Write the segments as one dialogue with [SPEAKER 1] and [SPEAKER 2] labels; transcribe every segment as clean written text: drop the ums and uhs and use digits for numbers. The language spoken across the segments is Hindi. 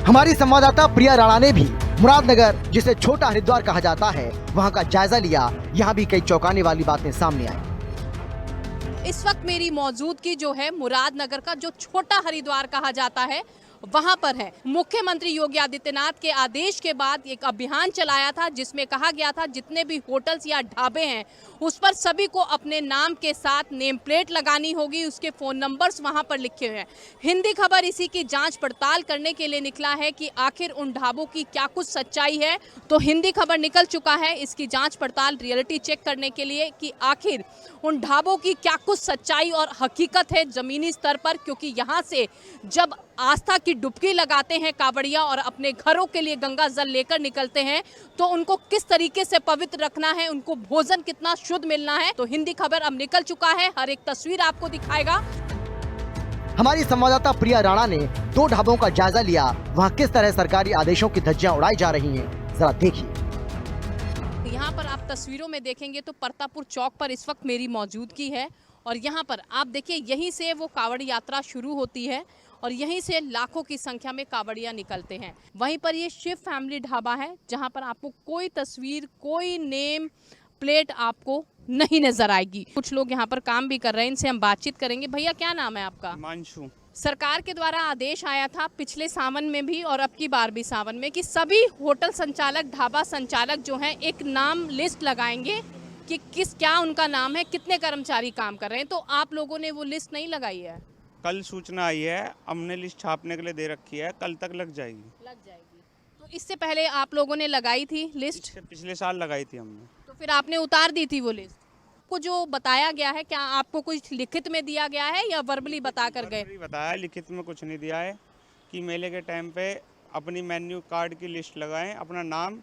[SPEAKER 1] हमारी संवाददाता प्रिया राणा ने भी मुरादनगर, जिसे छोटा हरिद्वार कहा जाता है, वहां का जायजा लिया। यहाँ भी कई चौंकाने वाली बातें सामने आई।
[SPEAKER 2] इस वक्त मेरी मौजूदगी जो है मुरादनगर का जो छोटा हरिद्वार कहा जाता है वहां पर है। मुख्यमंत्री योगी आदित्यनाथ के आदेश के बाद एक अभियान चलाया था जिसमें कहा गया था जितने भी होटल्स या ढाबे हैं उस पर सभी को अपने नाम के साथ नेम प्लेट लगानी होगी, उसके फ़ोन नंबर्स वहां पर लिखे हुए हैं। हिंदी खबर इसी की जांच पड़ताल करने के लिए निकला है कि आखिर उन ढाबों की क्या कुछ सच्चाई है। तो हिंदी खबर निकल चुका है इसकी जांच पड़ताल रियलिटी चेक करने के लिए कि आखिर उन ढाबों की क्या कुछ सच्चाई और हकीकत है ज़मीनी स्तर पर, क्योंकि यहाँ से जब आस्था की डुबकी लगाते हैं कांवड़िया और अपने घरों के लिए गंगा जल लेकर निकलते हैं तो उनको किस तरीके से पवित्र रखना है, उनको भोजन कितना शुद्ध मिलना है। तो हिंदी खबर अब निकल चुका है, हर एक तस्वीर आपको दिखाएगा।
[SPEAKER 1] हमारी संवाददाता प्रिया राणा ने 2 ढाबों का जायजा लिया। वहां किस तरह सरकारी आदेशों की धज्जियां उड़ाई जा रही हैं, जरा देखिए।
[SPEAKER 2] यहाँ पर आप तस्वीरों में देखेंगे तो परतापुर चौक पर इस वक्त मेरी मौजूदगी है और यहाँ पर आप देखिए यहीं से वो कांवड़ यात्रा शुरू होती है और यहीं से लाखों की संख्या में कांवड़िया निकलते हैं। वहीं पर ये शिव फैमिली ढाबा है जहाँ पर आपको कोई तस्वीर, कोई नेम प्लेट आपको नहीं नजर आएगी। कुछ लोग यहाँ पर काम भी कर रहे हैं, इनसे हम बातचीत करेंगे। भैया क्या नाम है आपका?
[SPEAKER 3] हिमांशु।
[SPEAKER 2] सरकार के द्वारा आदेश आया था पिछले सावन में भी और अब की बार भी सावन में कि सभी होटल संचालक, ढाबा संचालक जो हैं एक नाम लिस्ट लगाएंगे कि क्या उनका नाम है, कितने कर्मचारी काम कर रहे हैं। तो आप लोगों ने वो लिस्ट नहीं लगाई है?
[SPEAKER 3] कल सूचना आई है, हमने लिस्ट छापने के लिए दे रखी है, कल तक लग जाएगी।
[SPEAKER 2] तो इससे पहले आप लोगों ने लगाई थी लिस्ट?
[SPEAKER 3] इससे पिछले साल लगाई थी हमने।
[SPEAKER 2] तो फिर आपने उतार दी थी वो लिस्ट? को जो बताया गया है क्या आपको कुछ लिखित में दिया गया है या वर्बली बता कर गए?
[SPEAKER 3] बताया, लिखित में कुछ नहीं दिया है कि मेले के टाइम पे अपनी मेन्यू कार्ड की लिस्ट लगाएं, अपना नाम,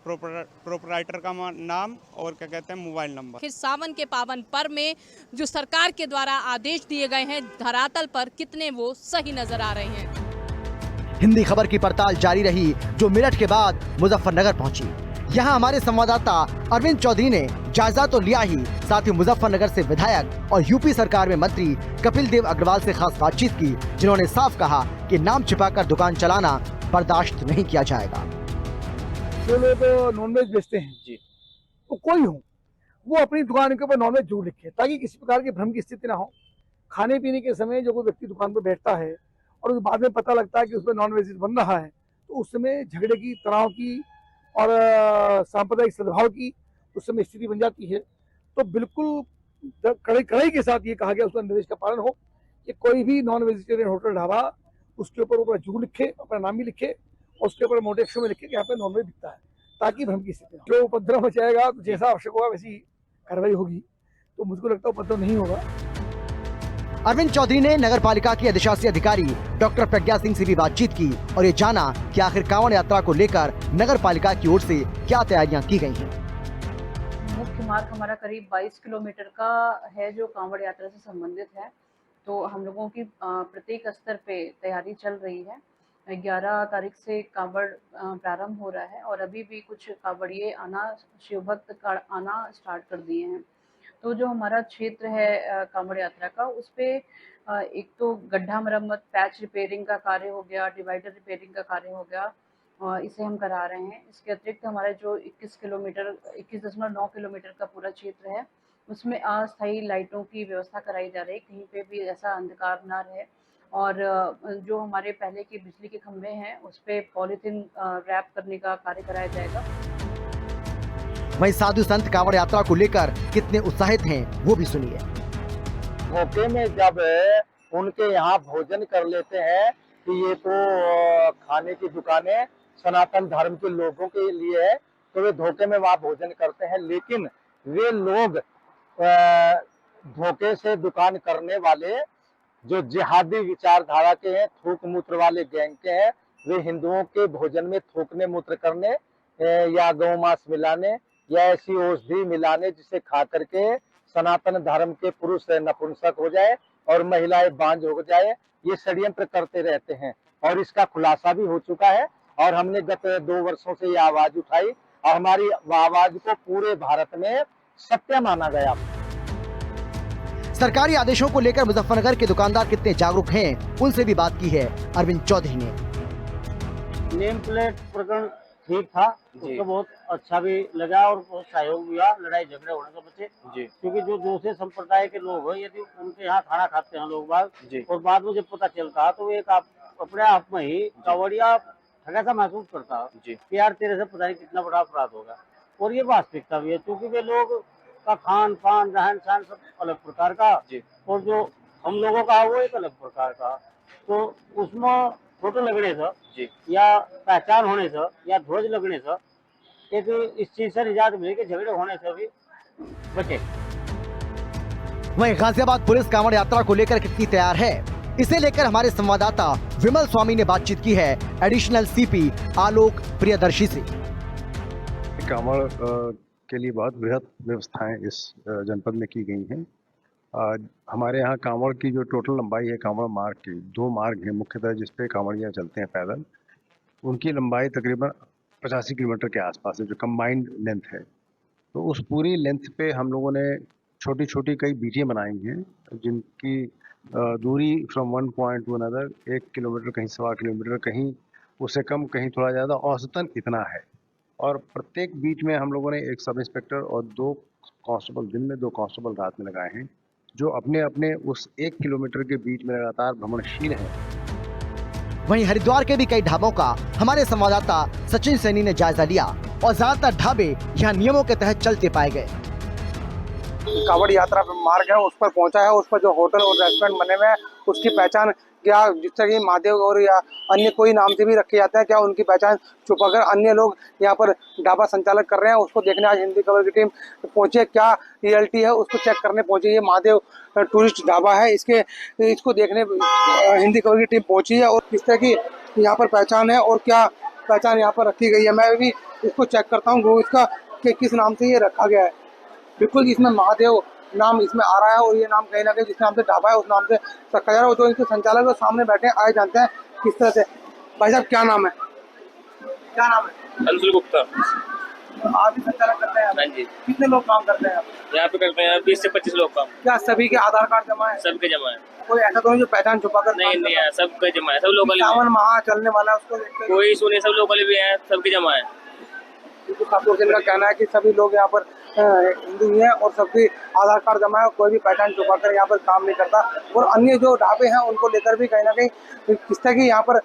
[SPEAKER 3] प्रोपराइटर का नाम और क्या कहते हैं मोबाइल नंबर।
[SPEAKER 2] फिर सावन के पावन पर्व में जो सरकार के द्वारा आदेश दिए गए हैं धरातल पर कितने वो सही नजर आ रहे हैं।
[SPEAKER 1] हिंदी खबर की पड़ताल जारी रही जो मेरठ के बाद मुजफ्फरनगर पहुंची। यहाँ हमारे संवाददाता अरविंद चौधरी ने जायजा तो लिया ही, साथ ही मुजफ्फरनगर से विधायक और यूपी सरकार में मंत्री कपिल देव अग्रवाल से खास बातचीत की, जिन्होंने साफ कहा कि नाम छिपाकर दुकान चलाना बर्दाश्त नहीं किया जाएगा।
[SPEAKER 4] जो लोग नॉनवेज बेचते हैं जी, वो कोई हो, वो अपनी दुकान के ऊपर नॉनवेज जरूर लिखे ताकि किसी प्रकार की भ्रम की स्थिति ना हो। खाने पीने के समय जो कोई व्यक्ति दुकान पर बैठता है और बाद में पता लगता है कि उसमें नॉनवेज बन रहा है तो उस समय झगड़े की, तनाव की और सांप्रदायिक सद्भाव की उस समय स्थिति बन जाती है। तो बिल्कुल कड़ाई के साथ ये कहा गया उसका निर्देश का पालन हो कि कोई भी नॉन वेजिटेरियन होटल, ढाबा उसके ऊपर जरूर लिखे, अपना नाम भी लिखे और उसके ऊपर मोटे अक्षरों में लिखे कि यहाँ पे नॉनवेज बिकता है, ताकि भ्रम की स्थिति जो उपद्रव मचाएगा तो जैसा आवश्यक होगा वैसी कार्रवाई होगी। तो मुझको लगता है उपद्रव नहीं होगा।
[SPEAKER 1] अरविंद चौधरी ने नगर पालिका की अधिशासी अधिकारी डॉक्टर प्रज्ञा सिंह से भी बातचीत की और ये जाना कि आखिर कांवड़ यात्रा को लेकर नगर पालिका की ओर से क्या तैयारियां की गई हैं।
[SPEAKER 5] मुख्य मार्ग हमारा करीब 22 किलोमीटर का है जो कांवड़ यात्रा से संबंधित है। तो हम लोगों की प्रत्येक स्तर पे तैयारी चल रही है। 11 तारीख से कांवड़ प्रारंभ हो रहा है और अभी भी कुछ कांवड़िये आना, शिव भक्त आना स्टार्ट कर दिए हैं। तो जो हमारा क्षेत्र है कांवड़ यात्रा का, उस पे एक तो गड्ढा मरम्मत, पैच रिपेयरिंग का कार्य हो गया, डिवाइडर रिपेयरिंग का कार्य हो गया, इसे हम करा रहे हैं। इसके अतिरिक्त हमारा जो 21.9 किलोमीटर का पूरा क्षेत्र है उसमें अस्थायी लाइटों की व्यवस्था कराई जा रही है, कहीं पे भी ऐसा अंधकार ना रहे। और जो हमारे पहले के बिजली के खंभे हैं उस पे पॉलीथीन रैप करने का कार्य कराया जाएगा।
[SPEAKER 1] वहीं साधु संत कांवड़ यात्रा को लेकर कितने उत्साहित हैं वो भी सुनिए।
[SPEAKER 6] मौके में जब उनके यहाँ भोजन कर लेते हैं कि ये तो खाने की दुकानें सनातन धर्म के लोगों के लिए है, तो वे धोखे में वहाँ भोजन करते हैं। लेकिन वे लोग धोखे से दुकान करने वाले जो जिहादी विचारधारा के हैं, थूक मूत्र वाले गैंग के हैं, वे हिंदुओं के भोजन में थूकने मूत्र करने या गौ मांस मिलाने या ऐसी औषधि मिलाने जिसे खा करके सनातन धर्म के पुरुष नपुंसक हो जाए और महिलाएं बांझ हो जाए, ये षड्यंत्र करते रहते हैं। और इसका खुलासा भी हो चुका है और हमने गत 2 वर्षों से ये आवाज उठाई और हमारी आवाज को पूरे भारत में सत्य माना गया।
[SPEAKER 1] सरकारी आदेशों को लेकर मुजफ्फरनगर के दुकानदार कितने जागरूक हैं, उनसे भी बात की है अरविंद चौधरी ने।
[SPEAKER 7] नेम प्लेट प्रकरण ठीक था, उसको बहुत अच्छा भी लगा और बहुत सहयोग भी हुआ लड़ाई झगड़े होने से बचे जी। क्योंकि जो दूसरे संप्रदाय के लोग हैं यदि उनके यहाँ खाना खाते हैं लोग बाग और बाद में जब पता चलता है तो एक अपने आप में ही कावड़िया ठगा सा महसूस करता है कि यार तेरे से पता नहीं कितना बड़ा अपराध होगा। और ये वास्तविकता भी है क्योंकि वे लोग का खान पान रहन सहन सब अलग प्रकार का और जो हम लोगों का वो एक अलग प्रकार का, तो उसमें फोटो लगने से या पहचान होने से या ध्वज लगने से एक इस चीज से निजात मिले कि झगड़े होने से भी बचे।
[SPEAKER 1] वहीं गाजियाबाद पुलिस कांवड़ यात्रा को लेकर कितनी तैयार है, इसे लेकर हमारे संवाददाता विमल स्वामी ने बातचीत की है एडिशनल सीपी आलोक प्रियदर्शी से।
[SPEAKER 8] कांवड़ के लिए बहुत बृहद व्यवस्थाएं इस जनपद में की गई हैं। हमारे यहाँ कांवड़ की जो टोटल लंबाई है कांवड़ मार्ग की, 2 मार्ग हैं मुख्यतः जिस पे कांवड़िया चलते हैं पैदल, उनकी लंबाई तकरीबन 85 किलोमीटर के आसपास है जो कंबाइंड लेंथ है। तो उस पूरी लेंथ पे हम लोगों ने छोटी छोटी कई बीटियाँ बनाई हैं जिनकी दूरी from one point two another 1 kilometre, कहीं 1.25 किलोमीटर, कहीं उससे कम, कहीं थोड़ा ज़्यादा, औसतन इतना है। और प्रत्येक बीट में हम लोगों ने एक सब इंस्पेक्टर और 2 कांस्टेबल दिन में, 2 कांस्टेबल रात में लगाए हैं जो अपने अपने उस 1 किलोमीटर के बीच में लगातार भ्रमणशील हैं।
[SPEAKER 1] वहीं हरिद्वार के भी कई ढाबों का हमारे संवाददाता सचिन सैनी ने जायजा लिया और ज्यादातर ढाबे यहाँ नियमों के तहत चलते पाए गए।
[SPEAKER 4] कांवड़ यात्रा मार्ग है उस पर पहुंचा है, उस पर जो होटल और रेस्टोरेंट बने हुए हैं उसकी पहचान क्या जिस तरह की महादेव और या अन्य कोई नाम से भी रखे जाते हैं, क्या उनकी पहचान छुपाकर अन्य लोग यहाँ पर ढाबा संचालक कर रहे हैं, उसको देखने आज हिंदी खबर की टीम पहुंची है। क्या रियलिटी है उसको चेक करने पहुंची। ये महादेव टूरिस्ट ढाबा है, इसको देखने हिंदी खबर की टीम पहुंची है और किस तरह की यहाँ पर पहचान है और क्या पहचान यहाँ पर रखी गई है। मैं भी इसको चेक करता हूँ इसका कि किस नाम से ये रखा गया है। बिल्कुल इसमें महादेव नाम इसमें आ रहा है और ये नाम कहीं ना कहीं जिस नाम से ढाबा है उस नाम से रखा जा रहा है। जो इनके संचालक वो सामने बैठे हैं, आए जानते हैं किस तरह से। भाई साहब क्या नाम है? क्या नाम है?
[SPEAKER 9] अंशुल गुप्ता।
[SPEAKER 4] आप ही संचालक करते हैं?
[SPEAKER 9] हाँ जी।
[SPEAKER 4] कितने लोग काम करते हैं
[SPEAKER 9] यहाँ पे करते हैं 20 से 25 लोग काम।
[SPEAKER 4] क्या सभी के आधार कार्ड जमा है?
[SPEAKER 9] सबके जमा है।
[SPEAKER 4] कोई ऐसा तो नहीं जो पहचान छुपा कर?
[SPEAKER 9] नहीं है, सबके जमा है, सब लोकल।
[SPEAKER 4] सावन माह चलने वाला है उसको
[SPEAKER 9] कोई सुने, सब लोकल भी है, सबके जमा है।
[SPEAKER 4] का कहना है कि सभी लोग यहाँ पर हिंदू ही हैं और सबकी आधार कार्ड जमा है, कोई भी पहचान छुपा कर यहाँ पर काम नहीं करता। और अन्य जो ढाबे हैं उनको लेकर भी कहीं ना कहीं किस तरह की यहाँ पर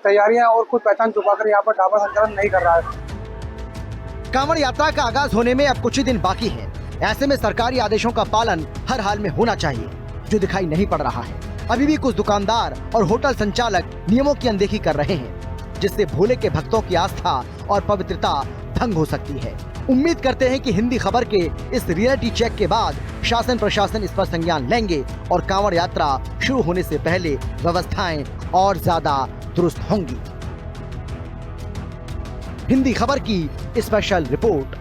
[SPEAKER 4] तैयारियां और कुछ पहचान छुपा कर यहाँ पर ढाबा संचालन नहीं कर रहा है।
[SPEAKER 1] कांवड़ यात्रा का आगाज होने में अब कुछ ही दिन बाकी है। ऐसे में सरकारी आदेशों का पालन हर हाल में होना चाहिए, जो दिखाई नहीं पड़ रहा है। अभी भी कुछ दुकानदार और होटल संचालक नियमों की अनदेखी कर रहे हैं, जिससे भोले के भक्तों की आस्था और पवित्रता भंग हो सकती है। उम्मीद करते हैं कि हिंदी खबर के इस रियलिटी चेक के बाद शासन प्रशासन इस पर संज्ञान लेंगे और कांवड़ यात्रा शुरू होने से पहले व्यवस्थाएं और ज्यादा दुरुस्त होंगी। हिंदी खबर की स्पेशल रिपोर्ट।